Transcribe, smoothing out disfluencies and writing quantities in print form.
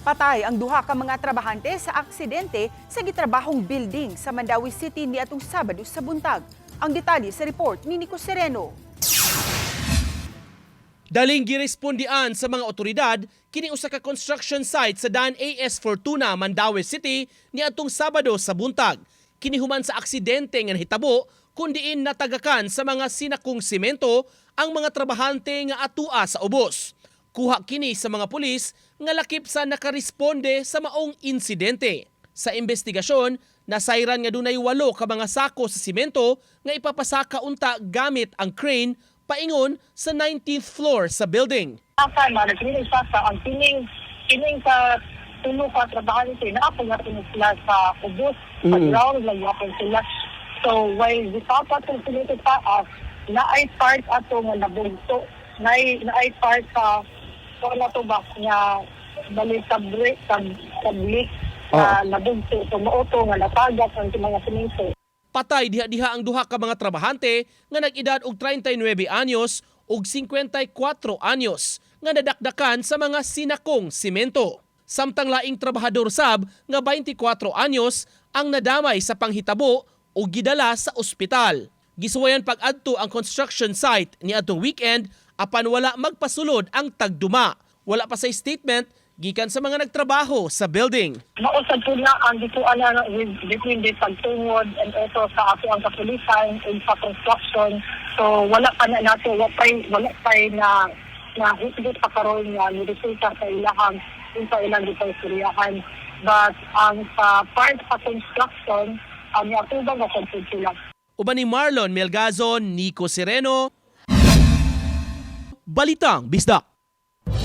Patay ang duha ka mga trabahante sa aksidente sa gitrabahong building sa Mandawi City niadtong Sabado sa buntag. Ang detalye sa report ni Nico Sereno. Daling girespondian sa mga otoridad kini usa ka construction site sa daan AS Fortuna, Mandawi City niadtong Sabado sa buntag. Kini human sa aksidente nga nahitabo kundiin natagakan sa mga sinakong semento ang mga trabahante nga atua sa ubos. Kuha kini sa mga pulis nga lakip sa nakaresponde sa maong insidente. Sa investigasyon, nasayran nga dunay 8 ka mga sako sa simento nga ipapasaka unta gamit ang crane paingon sa 19th floor sa building. Nagkinig sa ang pining sa tulo ka trabahante na ako nga sila sa ubos, sa ground, nagyapon sila. So, while gisapat ang sinito taas, naay part ato nga nabugto, naay part sa wala to ba nga balik sa break, sa leak na nabugto. So, mauto nga natagat ang mga sinito. Patay diha-diha ang duha ka mga trabahante nga nag-edad og 39 anyos ug 54 anyos nga nadakdakan sa mga sinakong simento. Samtang laing trabahador sab nga 24 anyos ang nadamay sa panghitabo ug gidala sa ospital. Gisuwayan pag-adto ang construction site niadtong weekend apan wala magpasulod ang tagduma. Wala pa sa statement gikan sa mga nagtrabaho sa building. Mausad po na ang dituan na between the pagtungod and also sa ato ang kapulisan and sa construction. So wala pa na nato, wala pa na higit pa karon nga resulta sa ilahang sa ilang detalye. But ang sa part sa construction, ang atubang na sila. Uban ni Marlon Melgazon, Nico Sereno, Balitang Bisdak.